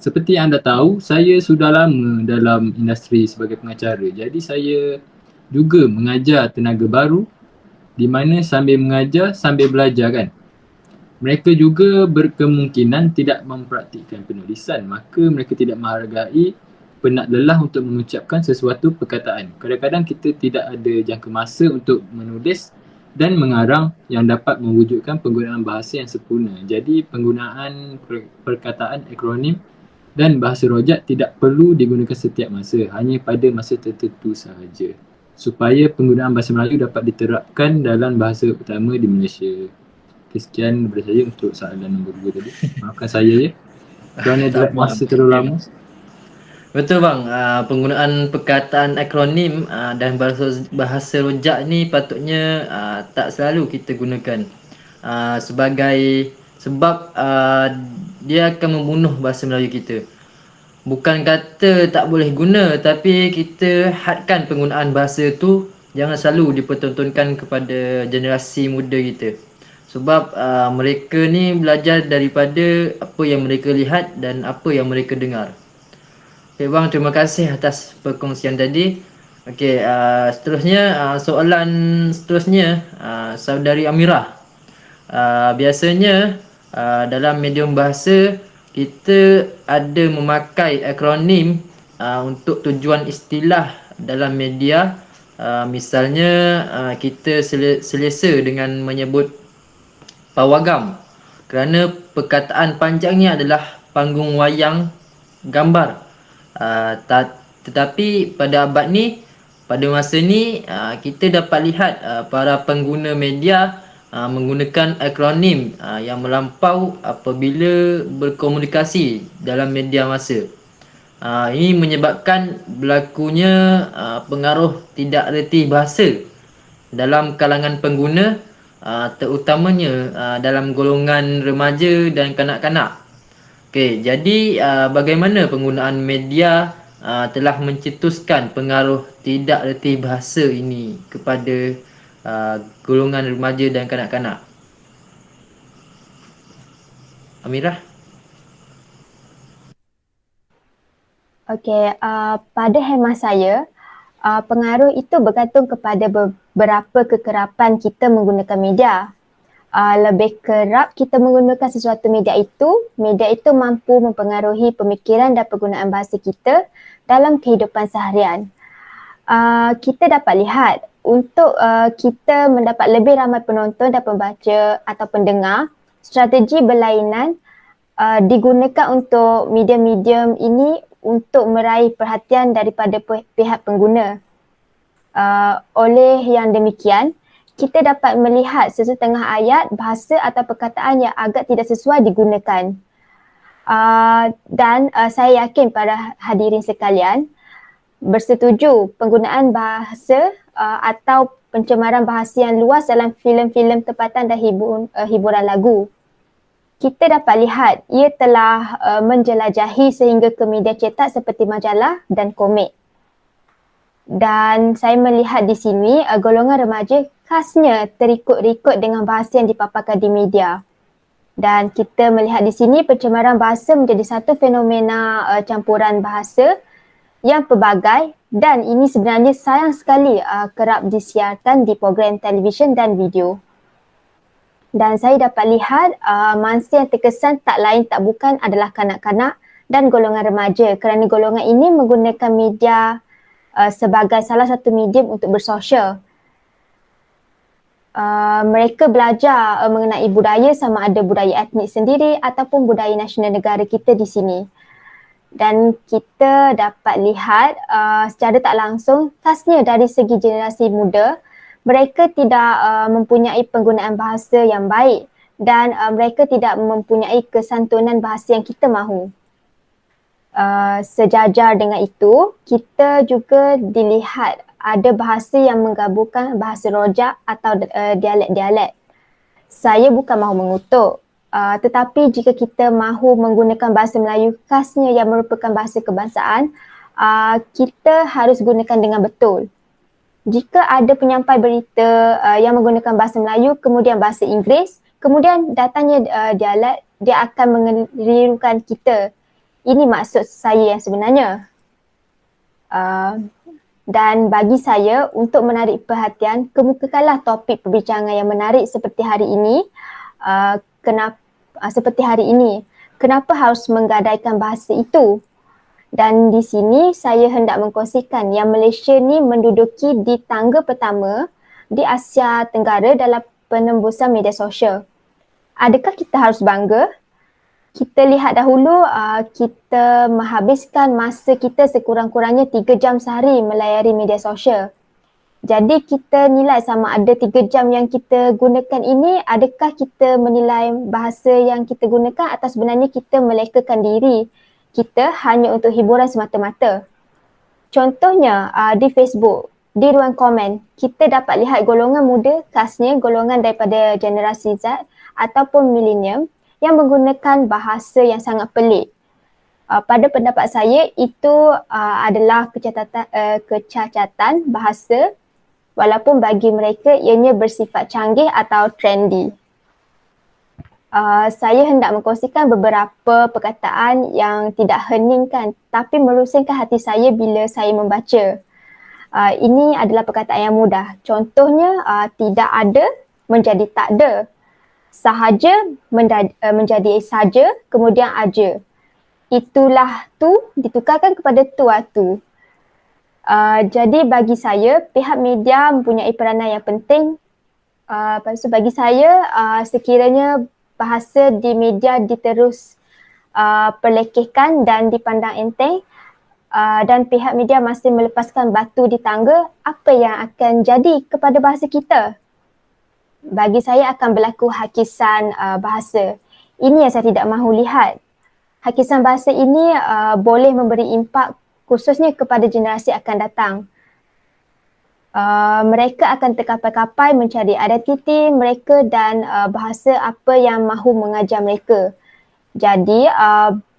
Seperti anda tahu, saya sudah lama dalam industri sebagai pengacara. Jadi saya juga mengajar tenaga baru di mana sambil mengajar, sambil belajar kan. Mereka juga berkemungkinan tidak mempraktikkan penulisan, maka mereka tidak menghargai penat lelah untuk mengucapkan sesuatu perkataan. Kadang-kadang kita tidak ada jangka masa untuk menulis dan mengarang yang dapat mewujudkan penggunaan bahasa yang sempurna. Jadi penggunaan perkataan akronim dan bahasa rojak tidak perlu digunakan setiap masa, hanya pada masa tertentu sahaja, supaya penggunaan bahasa Melayu dapat diterapkan dalam bahasa utama di Malaysia. Okay, sekian daripada saya untuk soalan nombor 2 tadi. Maafkan saya ya kerana dalam masa terlalu lama. Betul bang, penggunaan perkataan akronim dan bahasa rojak ni patutnya tak selalu kita gunakan sebab dia akan membunuh bahasa Melayu kita. Bukan kata tak boleh guna, tapi kita hadkan penggunaan bahasa tu jangan selalu dipertontonkan kepada generasi muda kita. Sebab mereka ni belajar daripada apa yang mereka lihat dan apa yang mereka dengar. Okay bang, terima kasih atas perkongsian tadi. Okay, seterusnya soalan seterusnya saudari Amirah. Biasanya dalam medium bahasa kita ada memakai akronim untuk tujuan istilah dalam media. Misalnya kita selesa dengan menyebut pawagam kerana perkataan panjangnya adalah panggung wayang gambar. Tetapi pada abad ni, pada masa ni kita dapat lihat para pengguna media menggunakan akronim yang melampau apabila berkomunikasi dalam media masa. Ini menyebabkan berlakunya pengaruh tidak reti bahasa dalam kalangan pengguna, terutamanya dalam golongan remaja dan kanak-kanak. Okey, jadi bagaimana penggunaan media telah mencetuskan pengaruh tidak reti bahasa ini kepada golongan remaja dan kanak-kanak. Amirah? Okey, pada hemat saya, pengaruh itu bergantung kepada beberapa kekerapan kita menggunakan media. Lebih kerap kita menggunakan sesuatu media itu mampu mempengaruhi pemikiran dan penggunaan bahasa kita dalam kehidupan seharian. Kita dapat lihat untuk kita mendapat lebih ramai penonton dan pembaca atau pendengar, strategi berlainan digunakan untuk medium-medium ini untuk meraih perhatian daripada pihak pengguna. Oleh yang demikian, kita dapat melihat sesetengah ayat, bahasa atau perkataan yang agak tidak sesuai digunakan. Dan saya yakin para hadirin sekalian bersetuju penggunaan bahasa atau pencemaran bahasa yang luas dalam filem-filem tempatan dan hiburan lagu. Kita dapat lihat ia telah menjelajahi sehingga ke media cetak seperti majalah dan komik. Dan saya melihat di sini golongan remaja khasnya terikut-ikut dengan bahasa yang dipaparkan di media. Dan kita melihat di sini pencemaran bahasa menjadi satu fenomena campuran bahasa yang pelbagai dan ini sebenarnya sayang sekali kerap disiarkan di program televisyen dan video. Dan saya dapat lihat mangsa yang terkesan tak lain tak bukan adalah kanak-kanak dan golongan remaja kerana golongan ini menggunakan media sebagai salah satu medium untuk bersosial. Mereka belajar mengenai budaya sama ada budaya etnik sendiri ataupun budaya nasional negara kita di sini. Dan kita dapat lihat secara tak langsung khasnya dari segi generasi muda, mereka tidak mempunyai penggunaan bahasa yang baik dan mereka tidak mempunyai kesantunan bahasa yang kita mahu. Sejajar dengan itu, kita juga dilihat ada bahasa yang menggabungkan bahasa rojak atau dialek-dialek. Saya bukan mahu mengutuk, tetapi jika kita mahu menggunakan bahasa Melayu khasnya yang merupakan bahasa kebangsaan, kita harus gunakan dengan betul. Jika ada penyampai berita yang menggunakan bahasa Melayu, kemudian bahasa Inggeris, kemudian datangnya dialek, dia akan mengelirukan kita. Ini maksud saya yang sebenarnya. Dan bagi saya, untuk menarik perhatian, kemukakanlah topik perbincangan yang menarik seperti hari ini. Kenapa harus menggadaikan bahasa itu? Dan di sini saya hendak mengkongsikan yang Malaysia ni menduduki di tangga pertama di Asia Tenggara dalam penembusan media sosial. Adakah kita harus bangga? Kita lihat dahulu kita menghabiskan masa kita sekurang-kurangnya 3 jam sehari melayari media sosial. Jadi kita nilai sama ada 3 jam yang kita gunakan ini, adakah kita menilai bahasa yang kita gunakan atau sebenarnya kita melekakan diri kita hanya untuk hiburan semata-mata. Contohnya di Facebook, di ruang komen, kita dapat lihat golongan muda, khasnya golongan daripada generasi Z ataupun milenium yang menggunakan bahasa yang sangat pelik. Pada pendapat saya, itu adalah kecacatan bahasa walaupun bagi mereka ianya bersifat canggih atau trendy. Saya hendak mengkongsikan beberapa perkataan yang tidak heningkan tapi merusingkan hati saya bila saya membaca. Ini adalah perkataan yang mudah. Contohnya, tidak ada menjadi tak ada. Sahaja menjadi saja, kemudian aja. Itulah tu ditukarkan kepada tu. Jadi bagi saya, pihak media mempunyai peranan yang penting. Lepas tu bagi saya, sekiranya bahasa di media diterus perlekehkan dan dipandang enteng dan pihak media masih melepaskan batu di tangga, apa yang akan jadi kepada bahasa kita? Bagi saya akan berlaku hakisan bahasa. Ini yang saya tidak mahu lihat. Hakisan bahasa ini boleh memberi impak khususnya kepada generasi akan datang. Mereka akan terkapai-kapai mencari identiti mereka dan bahasa apa yang mahu mengajar mereka. Jadi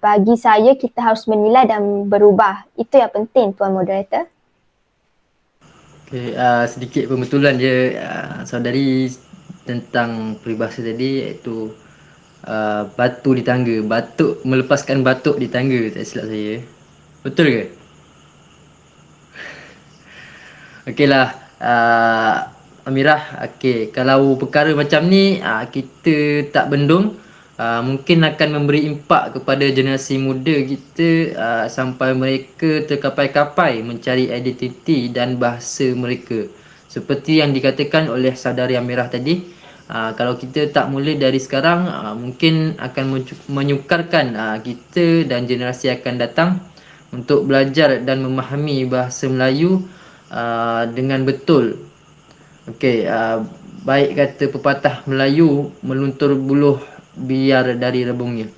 bagi saya kita harus menilai dan berubah. Itu yang penting, Tuan Moderator. Okay, sedikit pembetulan je. saudari tentang peribahasa tadi, iaitu batu di tangga, batuk melepaskan batuk di tangga, tak silap saya. Betul ke? Okeylah, Amirah, okey, kalau perkara macam ni kita tak bendung, mungkin akan memberi impak kepada generasi muda kita sampai mereka terkapai-kapai mencari identiti dan bahasa mereka. Seperti yang dikatakan oleh saudari Amirah tadi, kalau kita tak mula dari sekarang, mungkin akan menyukarkan kita dan generasi akan datang untuk belajar dan memahami bahasa Melayu dengan betul. Okey, baik kata pepatah Melayu, meluntur buluh biar dari rebungnya.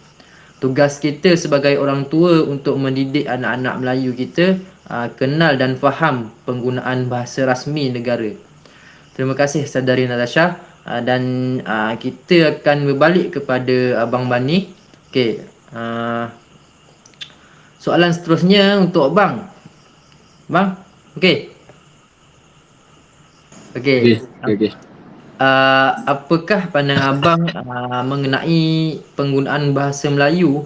Tugas kita sebagai orang tua untuk mendidik anak-anak Melayu kita kenal dan faham penggunaan bahasa rasmi negara. Terima kasih saudari Natasha, dan kita akan berbalik kepada Abang Bani. Okey, soalan seterusnya untuk Abang. Bang, okey. Okey. Okey. Apakah pandangan abang mengenai penggunaan bahasa Melayu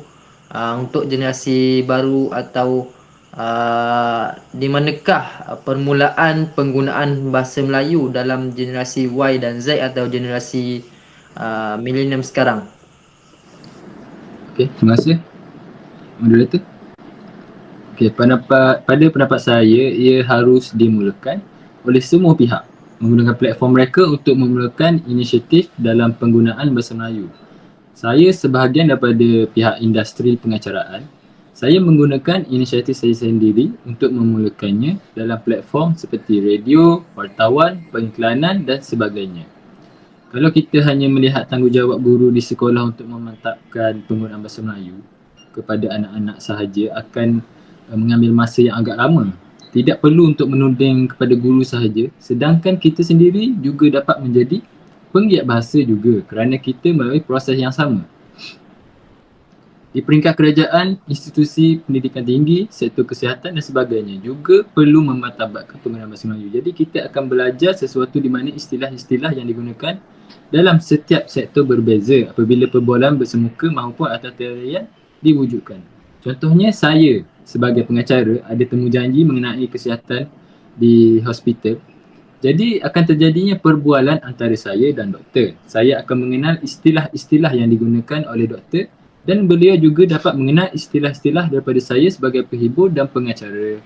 untuk generasi baru, atau di manakah permulaan penggunaan bahasa Melayu dalam generasi Y dan Z atau generasi milenium sekarang? Okey, terima kasih moderator. Okey, pada pendapat saya, ia harus dimulakan oleh semua pihak menggunakan platform mereka untuk memulakan inisiatif dalam penggunaan bahasa Melayu. Saya sebahagian daripada pihak industri pengacaraan, saya menggunakan inisiatif saya sendiri untuk memulakannya dalam platform seperti radio, wartawan, pengiklanan dan sebagainya. Kalau kita hanya melihat tanggungjawab guru di sekolah untuk memantapkan penggunaan bahasa Melayu kepada anak-anak sahaja akan mengambil masa yang agak lama. Tidak perlu untuk menuding kepada guru sahaja, sedangkan kita sendiri juga dapat menjadi penggiat bahasa juga kerana kita melalui proses yang sama. Di peringkat kerajaan, institusi pendidikan tinggi, sektor kesihatan dan sebagainya juga perlu memartabatkan penggunaan bahasa Melayu. Jadi kita akan belajar sesuatu di mana istilah-istilah yang digunakan dalam setiap sektor berbeza apabila perbualan bersemuka maupun atas tarian diwujudkan. Contohnya, saya sebagai pengacara ada temujanji mengenai kesihatan di hospital. Jadi akan terjadinya perbualan antara saya dan doktor. Saya akan mengenal istilah-istilah yang digunakan oleh doktor dan beliau juga dapat mengenal istilah-istilah daripada saya sebagai penghibur dan pengacara.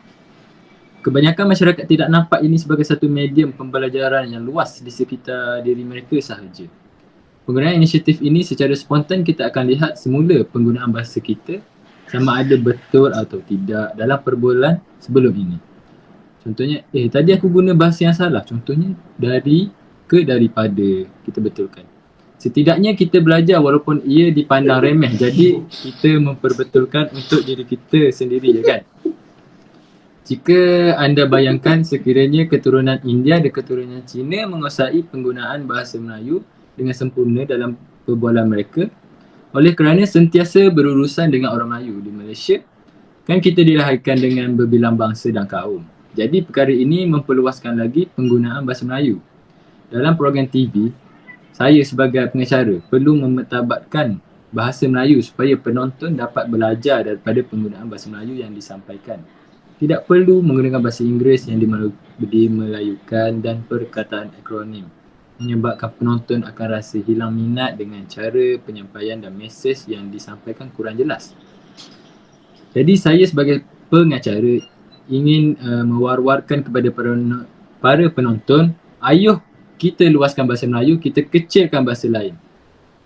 Kebanyakan masyarakat tidak nampak ini sebagai satu medium pembelajaran yang luas di sekitar diri mereka sahaja. Penggunaan inisiatif ini secara spontan kita akan lihat semula penggunaan bahasa kita sama ada betul atau tidak dalam perbualan sebelum ini. Contohnya, tadi aku guna bahasa yang salah. Contohnya, dari ke daripada, kita betulkan. Setidaknya kita belajar walaupun ia dipandang remeh. Jadi, kita memperbetulkan untuk diri kita sendiri, ya kan? Jika anda bayangkan sekiranya keturunan India dan keturunan Cina menguasai penggunaan bahasa Melayu dengan sempurna dalam perbualan mereka, oleh kerana sentiasa berurusan dengan orang Melayu di Malaysia, kan kita dilahirkan dengan berbilang bangsa dan kaum. Jadi perkara ini memperluaskan lagi penggunaan bahasa Melayu. Dalam program TV, saya sebagai pengacara perlu memartabatkan bahasa Melayu supaya penonton dapat belajar daripada penggunaan bahasa Melayu yang disampaikan. Tidak perlu menggunakan bahasa Inggeris yang dimelayukan dan perkataan akronim, menyebabkan penonton akan rasa hilang minat dengan cara penyampaian dan mesej yang disampaikan kurang jelas. Jadi saya sebagai pengacara ingin mewar-warkan kepada para penonton, ayuh kita luaskan bahasa Melayu, kita kecilkan bahasa lain.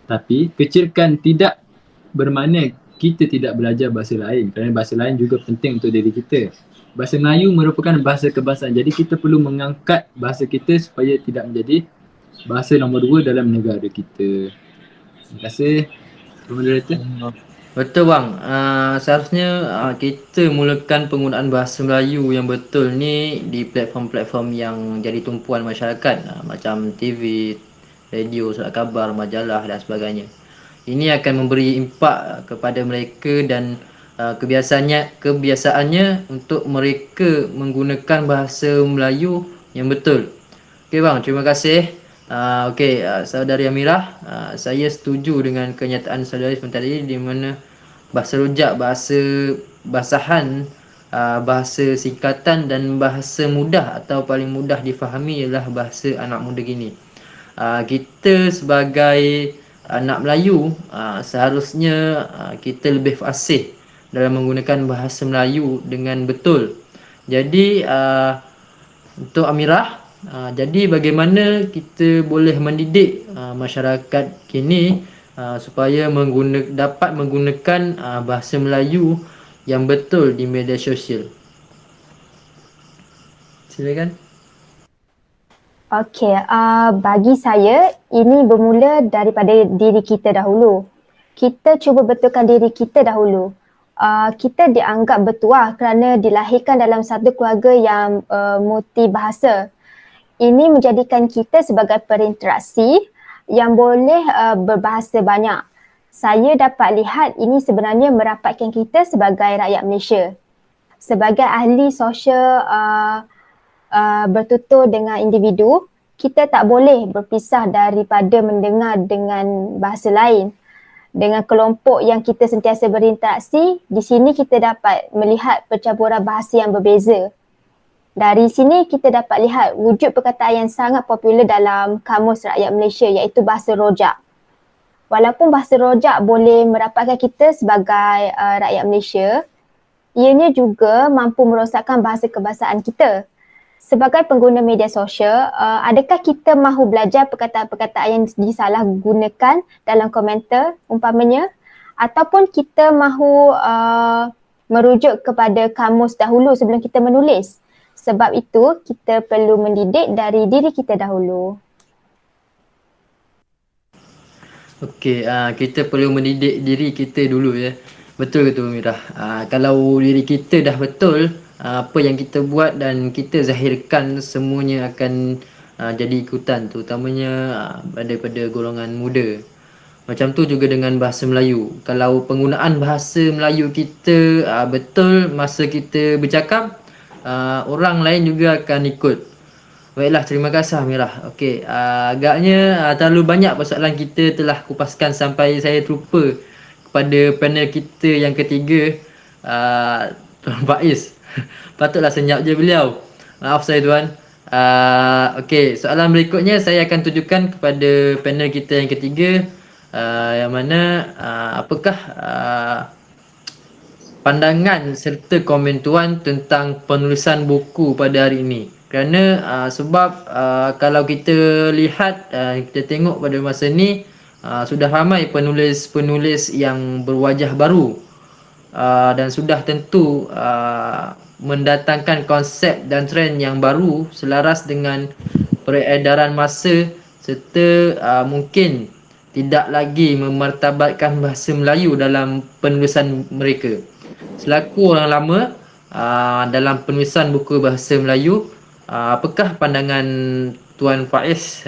Tapi kecilkan tidak bermakna kita tidak belajar bahasa lain, kerana bahasa lain juga penting untuk diri kita. Bahasa Melayu merupakan bahasa kebangsaan, jadi kita perlu mengangkat bahasa kita supaya tidak menjadi bahasa nombor 2 dalam negara kita. Terima kasih, moderator. Betul bang, seharusnya kita mulakan penggunaan bahasa Melayu yang betul ni di platform-platform yang jadi tumpuan masyarakat, macam TV, radio, surat khabar, majalah dan sebagainya. Ini akan memberi impak kepada mereka dan kebiasaannya untuk mereka menggunakan bahasa Melayu yang betul. Okey bang, terima kasih. Okey, saudari Amirah, saya setuju dengan kenyataan saudari sebentar tadi di mana bahasa rojak, bahasa basahan, bahasa singkatan dan bahasa mudah atau paling mudah difahami ialah bahasa anak muda gini. Kita sebagai anak Melayu, seharusnya kita lebih fasih dalam menggunakan bahasa Melayu dengan betul. Jadi untuk Amirah, jadi bagaimana kita boleh mendidik masyarakat kini supaya dapat menggunakan bahasa Melayu yang betul di media sosial. Silakan. Okey, bagi saya ini bermula daripada diri kita dahulu. Kita cuba betulkan diri kita dahulu. Kita dianggap bertuah kerana dilahirkan dalam satu keluarga yang multibahasa. Ini menjadikan kita sebagai perinteraksi yang boleh berbahasa banyak. Saya dapat lihat ini sebenarnya merapatkan kita sebagai rakyat Malaysia. Sebagai ahli sosial bertutur dengan individu, kita tak boleh berpisah daripada mendengar dengan bahasa lain. Dengan kelompok yang kita sentiasa berinteraksi, di sini kita dapat melihat percampuran bahasa yang berbeza. Dari sini kita dapat lihat wujud perkataan yang sangat popular dalam Kamus Rakyat Malaysia iaitu bahasa rojak. Walaupun bahasa rojak boleh merapatkan kita sebagai rakyat Malaysia, ianya juga mampu merosakkan bahasa kebahasaan kita. Sebagai pengguna media sosial, adakah kita mahu belajar perkataan-perkataan yang disalahgunakan dalam komentar umpamanya, ataupun kita mahu merujuk kepada kamus dahulu sebelum kita menulis? Sebab itu kita perlu mendidik dari diri kita dahulu. Okey, kita perlu mendidik diri kita dulu ya. Betul ke tu Mirah? Kalau diri kita dah betul, apa yang kita buat dan kita zahirkan semuanya akan jadi ikutan, terutamanya daripada golongan muda. Macam tu juga dengan bahasa Melayu. Kalau penggunaan bahasa Melayu kita betul masa kita bercakap, orang lain juga akan ikut. Baiklah, terima kasih Amirah. Okey, agaknya terlalu banyak persoalan kita telah kupaskan sampai saya terlupa kepada panel kita yang ketiga, Tuan Faiz. Patutlah senyap je beliau. Maaf saya Tuan. Okey, soalan berikutnya saya akan tujukan kepada panel kita yang ketiga, yang mana apakah pandangan serta komen Tuan tentang penulisan buku pada hari ini? Kerana sebab kalau kita lihat, kita tengok pada masa ni sudah ramai penulis-penulis yang berwajah baru dan sudah tentu mendatangkan konsep dan trend yang baru selaras dengan peredaran masa serta mungkin tidak lagi memartabatkan bahasa Melayu dalam penulisan mereka. Selaku orang lama dalam penulisan buku bahasa Melayu, apakah pandangan Tuan Faiz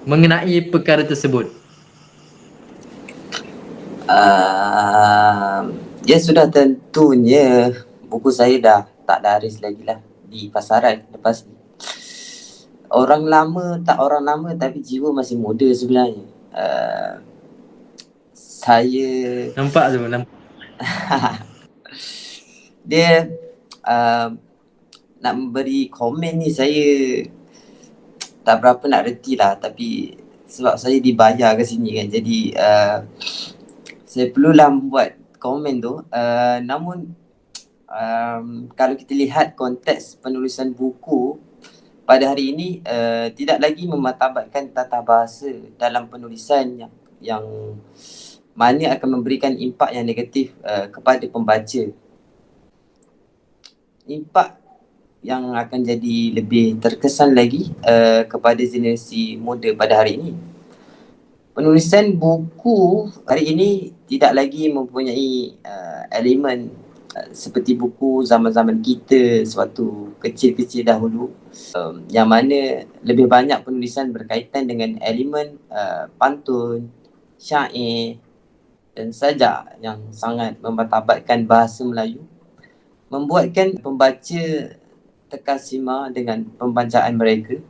mengenai perkara tersebut? Ya sudah tentunya buku saya dah tak laris lagi lah di pasaran lepas ni. Orang lama tapi jiwa masih muda sebenarnya. Saya Nampak tu, dia nak memberi komen ni saya tak berapa nak reti lah, tapi sebab saya dibayar ke sini kan, jadi saya perlulah buat komen tu. Namun kalau kita lihat konteks penulisan buku pada hari ini, tidak lagi memartabatkan tata bahasa dalam penulisan yang mana akan memberikan impak yang negatif kepada pembaca. Impak yang akan jadi lebih terkesan lagi kepada generasi muda pada hari ini. Penulisan buku hari ini tidak lagi mempunyai elemen seperti buku zaman-zaman kita sewaktu kecil-kecil dahulu, yang mana lebih banyak penulisan berkaitan dengan elemen pantun, syair dan sajak yang sangat memartabatkan bahasa Melayu, membuatkan pembaca terkesima dengan pembacaan mereka.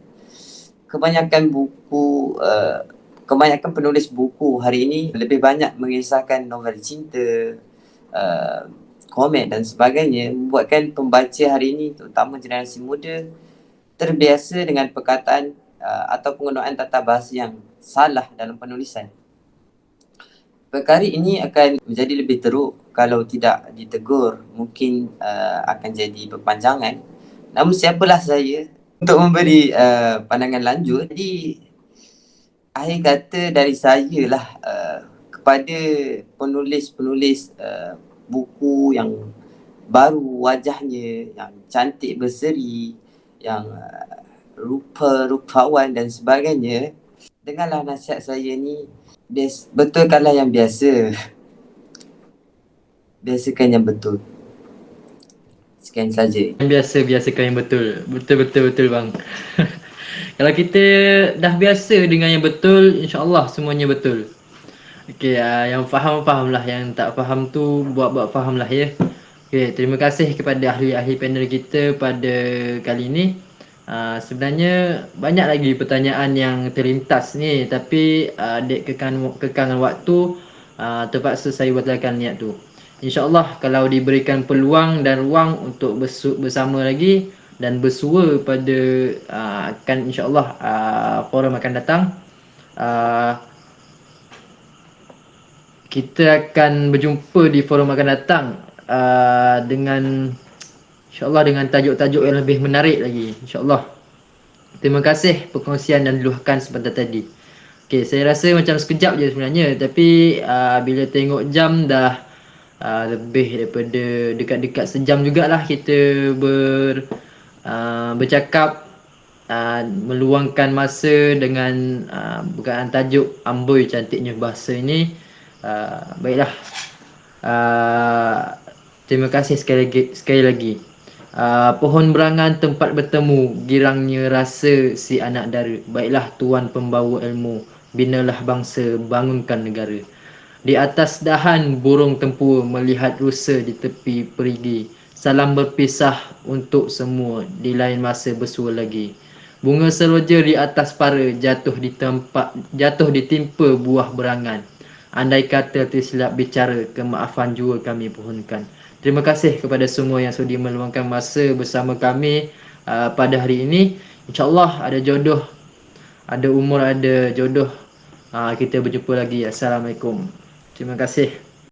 kebanyakan buku kebanyakan penulis buku hari ini lebih banyak mengisahkan novel cinta, komik dan sebagainya, membuatkan pembaca hari ini terutama generasi muda terbiasa dengan perkataan atau penggunaan tata bahasa yang salah dalam penulisan. Perkara ini akan menjadi lebih teruk kalau tidak ditegur, mungkin akan jadi berpanjangan. Namun siapalah saya untuk memberi pandangan lanjut. Jadi akhir kata dari saya lah kepada penulis-penulis buku yang baru wajahnya, yang cantik berseri, yang rupa-rupawan dan sebagainya. Dengarlah nasihat saya ni, betulkanlah yang biasa. Biasakan yang betul. Sekian saja. Yang biasa, biasakan yang betul. Betul bang. Kalau kita dah biasa dengan yang betul, insya-Allah semuanya betul. Okey, yang faham lah, yang tak faham tu buat faham lah ya. Okey, terima kasih kepada ahli-ahli panel kita pada kali ini. Sebenarnya banyak lagi pertanyaan yang terlintas ni, tapi dek kekangan waktu, terpaksa saya batalkan niat tu. InsyaAllah kalau diberikan peluang dan ruang untuk bersama lagi dan bersua pada akan insyaAllah forum akan datang, kita akan berjumpa di forum akan datang dengan insyaAllah dengan tajuk-tajuk yang lebih menarik lagi, insyaAllah. Terima kasih perkongsian dan luahkan sebentar tadi. Okay, saya rasa macam sekejap je sebenarnya, tapi bila tengok jam dah lebih daripada dekat-dekat sejam jugalah kita bercakap, meluangkan masa dengan berkaitan tajuk amboi cantiknya bahasa ini. Baiklah, terima kasih sekali lagi. Pohon berangan tempat bertemu, girangnya rasa si anak dara. Baiklah tuan pembawa ilmu, binalah bangsa, bangunkan negara. Di atas dahan burung tempur melihat rusa di tepi perigi. Salam berpisah untuk semua, di lain masa bersua lagi. Bunga seroja di atas para, jatuh ditimpa buah berangan. Andai kata tersilap bicara, kemaafan jua kami pohonkan. Terima kasih kepada semua yang sudi meluangkan masa bersama kami pada hari ini. InsyaAllah ada jodoh, ada umur, ada jodoh. Kita berjumpa lagi. Assalamualaikum. Terima kasih.